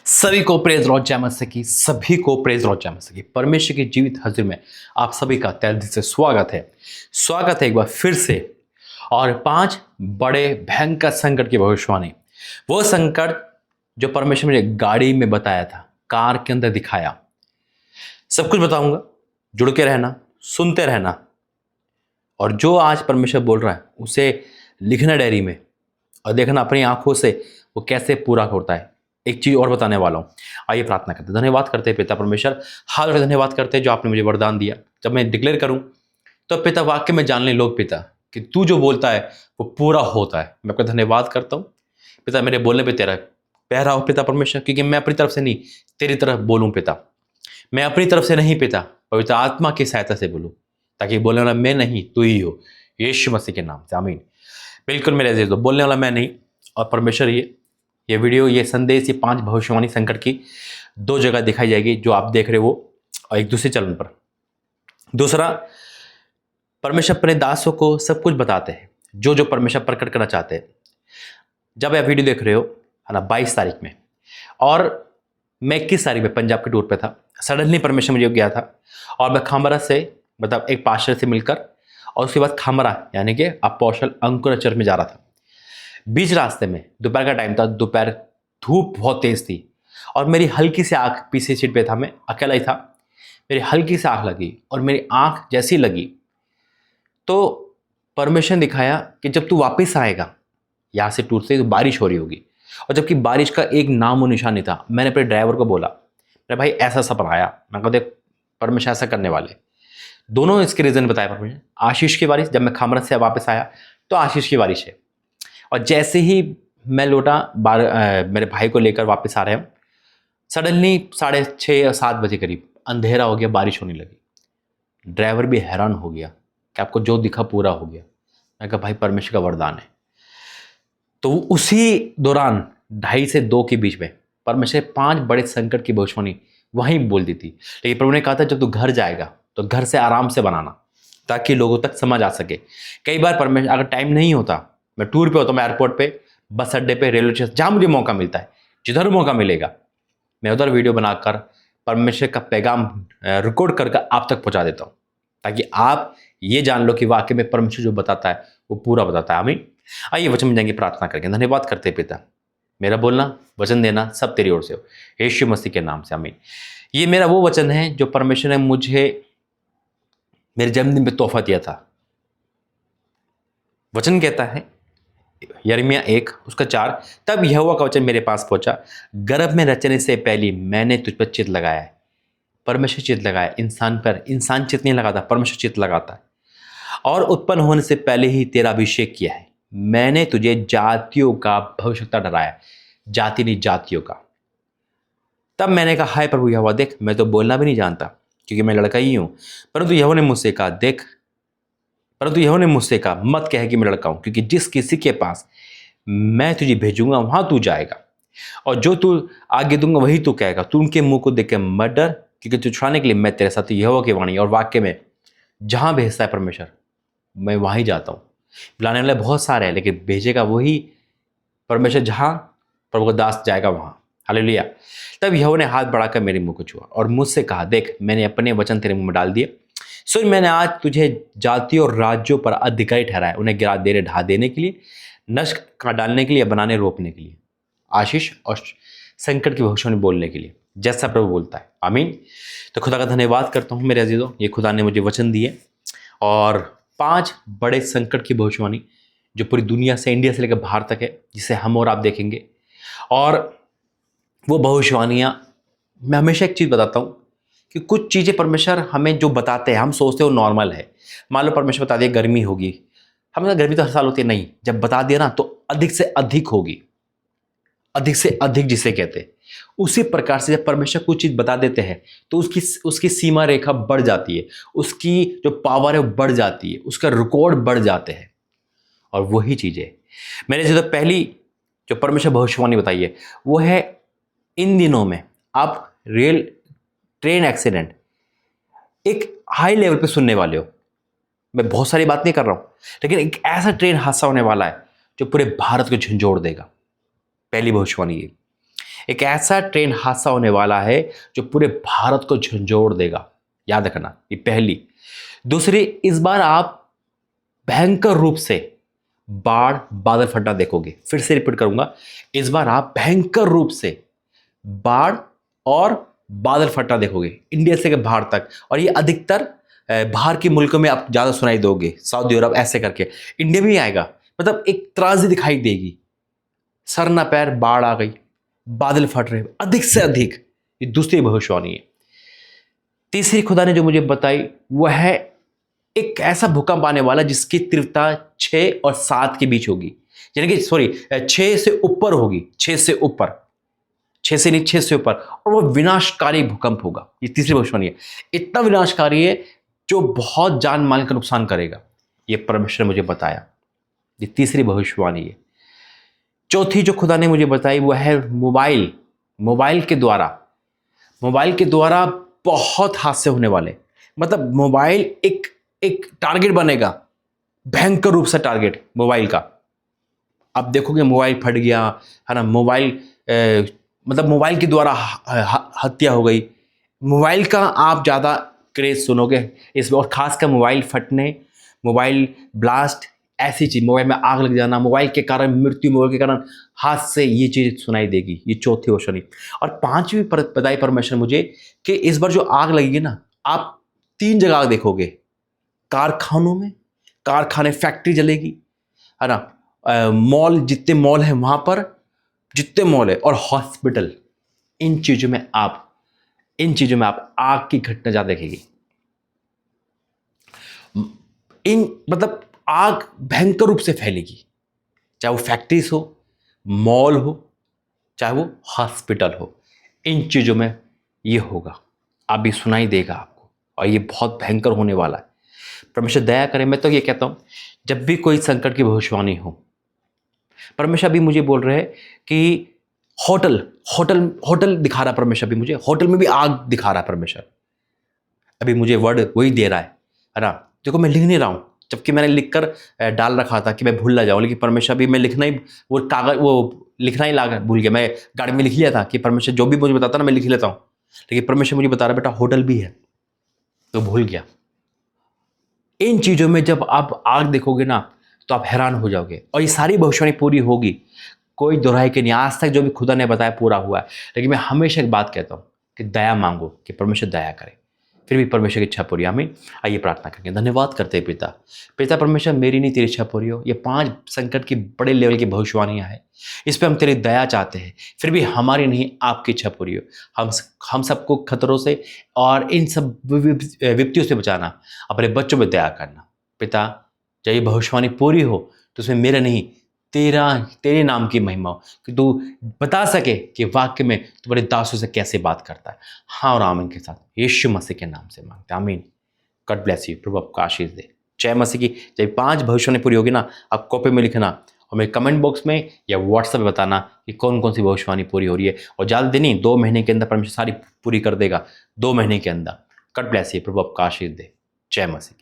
सभी को praise Lord जय मसीह की, सभी को प्रेज लॉर्ड जय मसीह की। परमेश्वर की जीवित हाजिर में आप सभी का तहे दिल से स्वागत है एक बार फिर से। और 5 बड़े भयंकर संकट की भविष्यवाणी, वो संकट जो परमेश्वर ने गाड़ी में बताया था, कार के अंदर दिखाया, सब कुछ बताऊंगा। जुड़ के रहना, सुनते रहना, और जो आज परमेश्वर बोल रहा है उसे लिखना डायरी में और देखना अपनी आंखों से वो कैसे पूरा होता है। एक चीज और बताने वाला हूँ, आइए प्रार्थना करते हैं। धन्यवाद करते हैं पिता परमेश्वर, हाथ जोड़ धन्यवाद करते हैं जो आपने मुझे वरदान दिया। जब मैं डिक्लेयर करूं तो पिता वाक्य में जान ले लोग पिता कि तू जो बोलता है वो पूरा होता है। मैं आपका धन्यवाद करता हूँ पिता, मेरे बोलने पे तेरा पहरा हो पिता परमेश्वर, क्योंकि मैं अपनी तरफ से नहीं तेरी तरफ बोलूँ पिता। मैं अपनी तरफ से नहीं पिता, पवित्र आत्मा की सहायता से बोलूँ, ताकि बोलने वाला मैं नहीं तू ही हो, यीशु मसीह के नाम से आमीन। बिल्कुल मेरे अजीज, बोलने वाला मैं नहीं। और परमेश्वर ये वीडियो, ये संदेश, ये 5 भविष्यवाणी संकट की 2 जगह दिखाई जाएगी जो आप देख रहे हो, और एक दूसरे चरण पर। दूसरा, परमेश्वर अपने दासों को सब कुछ बताते हैं जो जो परमेश्वर प्रकट करना चाहते हैं। जब आप वीडियो देख रहे हो है ना, 22 तारीख में, और मैं 21 तारीख में पंजाब के टूर पे था। सडनली परमेश्वर मुझे गया था और मैं खामरा से, मतलब एक पास्टर से मिलकर, और उसके बाद खामरा यानी कि अपोस्टल अंकुर चर्च में जा रहा था। बीच रास्ते में दोपहर का टाइम था, दोपहर धूप बहुत तेज थी, और मेरी हल्की सी आंख, पीछे सीट पे था, मैं अकेला ही था, मेरी हल्की सी आंख लगी, और मेरी आंख जैसी लगी तो परमेश्वर ने दिखाया कि जब तू वापस आएगा यहाँ से टूर से तो बारिश हो रही होगी। और जबकि बारिश का एक नामो निशान नहीं था। मैंने अपने ड्राइवर को बोला, मेरे भाई ऐसा सपना आया। मैं कहा देख परमेश्वर ऐसा करने वाले। दोनों इसके रीजन बताया परमेश्वर। आशीष की बारिश, जब मैं खामरा से वापस आया तो आशीष की बारिश है। और जैसे ही मैं लौटा, मेरे भाई को लेकर वापस आ रहे हैं, सडनली 6:30 या 7 बजे करीब अंधेरा हो गया, बारिश होने लगी। ड्राइवर भी हैरान हो गया कि आपको जो दिखा पूरा हो गया। मैं कहा भाई परमेश्वर का वरदान है। तो उसी दौरान 2:30 से 2 के बीच में परमेश्वर 5 बड़े संकट की भविष्यवाणी वहीं बोल दी थी। लेकिन प्रभु ने कहा था जब तू घर जाएगा तो घर से आराम से बनाना, ताकि लोगों तक समझ आ सके। कई बार परमेश्वर, अगर टाइम नहीं होता, मैं टूर पे होता हूँ, मैं एयरपोर्ट पे, बस अड्डे पे, रेलवे स्टेशन, जहाँ मुझे मौका मिलता है, जिधर मौका मिलेगा, मैं उधर वीडियो बनाकर परमेश्वर का पैगाम रिकॉर्ड करके आप तक पहुँचा देता हूँ, ताकि आप ये जान लो कि वाकई में परमेश्वर जो बताता है वो पूरा बताता है। आमीन। आइए वचन में जाएंगे, प्रार्थना करके। धन्यवाद करते पिता, मेरा बोलना, वचन देना सब तेरी ओर से हो, यीशु मसीह के नाम से आमीन। ये मेरा वो वचन है जो परमेश्वर ने मुझे मेरे जन्मदिन पे तोहफा दिया था। वचन कहता है यिर्मयाह 1 उसका 4, तब यहोवा का वचन मेरे पास पहुंचा, गर्भ में रचने से पहले मैंने तुझ पर चित्त लगाया है। परमेश्वर चित्त लगाया इंसान पर। इंसान चित्त नहीं लगाता, परमेश्वर चित्त लगाता है। और उत्पन्न होने से पहले ही तेरा अभिषेक किया है। मैंने तुझे जातियों का भविष्यवक्ता ठहराया, जाति नहीं जातियों का। तब मैंने कहा हाय प्रभु यहोवा, देख मैं तो बोलना भी नहीं जानता, क्योंकि मैं लड़का ही हूं। परंतु यहोवा ने मुझसे कहा मत कह कि मैं लड़का हूं, क्योंकि जिस किसी के पास मैं तुझे भेजूंगा वहां तू जाएगा, और जो तू आगे दूंगा वही तू कहेगा। तू उनके मुंह को देख के मत डर, क्योंकि तू छुड़ाने के लिए मैं तेरे साथ। यहोवा की वाणी और वाक्य में जहां भेजता है परमेश्वर, मैं वहीं जाता हूँ। बुलाने वाले बहुत सारे हैं, लेकिन भेजेगा वही परमेश्वर, जहां प्रभु का दास जाएगा वहां। हालेलुया। तब यहोवा ने हाथ बढ़ाकर मेरे मुंह को छुआ और मुझसे कहा, देख मैंने अपने वचन तेरे मुंह में डाल दिए। सुन, मैंने आज तुझे जातियों और राज्यों पर अधिकारी ठहराया, उन्हें गिरा देने, ढा देने के लिए, नष्ट कर डालने के लिए, बनाने रोपने के लिए, आशीष और संकट की भविष्यवाणी बोलने के लिए, जैसा प्रभु बोलता है। आमीन। तो खुदा का धन्यवाद करता हूँ मेरे अजीजों, ये खुदा ने मुझे वचन दिए, और 5 बड़े संकट की भविष्यवाणी जो पूरी दुनिया से, इंडिया से लेकर बाहर तक है, जिसे हम और आप देखेंगे। और वो भविष्यवाणियाँ, मैं हमेशा एक चीज़ बताता हूँ कि कुछ चीज़ें परमेश्वर हमें जो बताते हैं, हम सोचते हैं वो नॉर्मल है। मान लो परमेश्वर बता दिया गर्मी होगी, हमें गर्मी तो हर साल होती है, नहीं, जब बता दिया ना तो अधिक से अधिक होगी, अधिक से अधिक जिसे कहते हैं। उसी प्रकार से जब परमेश्वर कुछ चीज़ बता देते हैं तो उसकी सीमा रेखा बढ़ जाती है, उसकी जो पावर है वो बढ़ जाती है, उसका रिकॉर्ड बढ़ जाते हैं। और वही चीज़ें मैंने जो पहली जो परमेश्वर भविष्यवाणी बताई है वो है, इन दिनों में आप रेल ट्रेन एक्सीडेंट एक हाई लेवल पे सुनने वाले हो। मैं बहुत सारी बात नहीं कर रहा हूं, लेकिन एक ऐसा ट्रेन हादसा होने वाला है जो पूरे भारत को झंझोड़ देगा। पहली भविष्यवाणी ये। एक ऐसा ट्रेन हादसा होने वाला है जो पूरे भारत को झंझोड़ देगा, याद रखना, ये पहली। दूसरी, इस बार आप भयंकर रूप से बाढ़ बादल फटना देखोगे। फिर से रिपीट करूंगा, इस बार आप भयंकर रूप से बाढ़ और बादल फटना देखोगे इंडिया से बाहर तक। और ये अधिकतर बाहर के मुल्कों में आप ज्यादा सुनाई दोगे, सऊदी अरब ऐसे करके। इंडिया में ही आएगा, मतलब एक त्रासदी दिखाई देगी, सर ना पैर बाढ़ आ गई, बादल फट रहे अधिक से अधिक। ये दूसरी भविष्यवाणी है। तीसरी खुदा ने जो मुझे बताई वह है एक ऐसा भूकंप आने वाला जिसकी तीव्रता 6 और 7 के बीच होगी, यानी कि सॉरी 6 से ऊपर होगी, 6 से ऊपर, 6 से नहीं 6 से ऊपर, और वो विनाशकारी भूकंप होगा। ये तीसरी भविष्यवाणी है। इतना विनाशकारी है जो बहुत जान माल का नुकसान करेगा, ये परमेश्वर ने मुझे बताया। ये तीसरी भविष्यवाणी है। चौथी जो खुदा ने मुझे बताई वह है मोबाइल के द्वारा बहुत हादसे होने वाले। मतलब मोबाइल एक टारगेट बनेगा, भयंकर रूप से टारगेट मोबाइल का। आप देखोगे मोबाइल फट गया है ना, मतलब मोबाइल के द्वारा हत्या हो गई। मोबाइल का आप ज़्यादा क्रेज सुनोगे इसमें, और खासकर मोबाइल फटने, मोबाइल ब्लास्ट, ऐसी चीज, मोबाइल में आग लग जाना, मोबाइल के कारण मृत्यु, मोबाइल के कारण हाथ से, ये चीज सुनाई देगी। ये चौथी भविष्यवाणी। और पांचवी बताई परमेश्वर मुझे कि इस बार जो आग लगेगी ना, आप 3 जगह आग देखोगे। कारखानों में, कारखाने, फैक्ट्री जलेगी है ना, मॉल, जितने मॉल है वहां पर, जितने मॉल है, और हॉस्पिटल, इन चीजों में आप आग की घटना ज्यादा देखेगी। मतलब आग भयंकर रूप से फैलेगी, चाहे वो फैक्ट्रीज हो, मॉल हो, चाहे वो हॉस्पिटल हो, इन चीजों में ये होगा। अभी सुनाई देगा आपको, और ये बहुत भयंकर होने वाला है। परमेश्वर दया करे। मैं तो ये कहता हूं, जब भी कोई संकट की भविष्यवाणी हो, परमेश्वर भी मुझे बोल रहे हैं कि होटल दिखा रहा है परमेश्वर, भी मुझे होटल में भी आग दिखा रहा है परमेश्वर। अभी मुझे वर्ड वही दे रहा है ना। देखो मैं लिख नहीं रहा हूं, जबकि मैंने लिखकर डाल रखा था कि मैं भूल ना जाऊं, लेकिन परमेश्वर भी, मैं लिखना ही, वो कागज, वो लिखना ही लाकर भूल गया। मैं गाड़ी में लिख लिया था कि परमेश्वर जो भी मुझे बताता ना मैं लिख लेता हूं, लेकिन परमेश्वर मुझे बता रहा बेटा होटल भी है, तो भूल गया। इन चीजों में जब आप आग देखोगे ना, तो आप हैरान हो जाओगे, और ये सारी भविष्यवाणी पूरी होगी, कोई दोहराई के नहीं। आज तक जो भी खुदा ने बताया पूरा हुआ है। लेकिन मैं हमेशा एक बात कहता हूं कि दया मांगो, कि परमेश्वर दया करे, फिर भी परमेश्वर की इच्छा पूरी। आमीन। आइए प्रार्थना करेंगे। धन्यवाद करते हैं पिता परमेश्वर, मेरी नहीं तेरी इच्छा पूरी हो। ये 5 संकट की बड़े लेवल की भविष्यवाणियां हैं, इस पर हम तेरी दया चाहते हैं, फिर भी हमारी नहीं, आपकी इच्छा पूरी हो। हम सबको खतरों से और इन सब विपत्तियों से बचाना, अपने बच्चों पर दया करना पिता। जब ये भविष्यवाणी पूरी हो तो उसमें मेरा नहीं, तेरे नाम की महिमा हो, कि तू बता सके कि वाक्य में तू बड़े दासों से कैसे बात करता है। हाँ और आमीन के साथ यीशु मसीह के नाम से मांगते हैं, आमीन। गॉड ब्लेस यू, प्रभु आपको आशीष दे। जय मसीह की। जब 5 भविष्यवाणी पूरी होगी ना, आप कॉपी में लिखना और मेरे कमेंट बॉक्स में या व्हाट्सएप में बताना कि कौन कौन सी भविष्यवाणी पूरी हो रही है। और ज़्यादा दिन नहीं, 2 महीने के अंदर परमेश्वर सारी पूरी कर देगा, 2 महीने के अंदर। गॉड ब्लेस यू, प्रभु आपको आशीष दे। जय मसीह।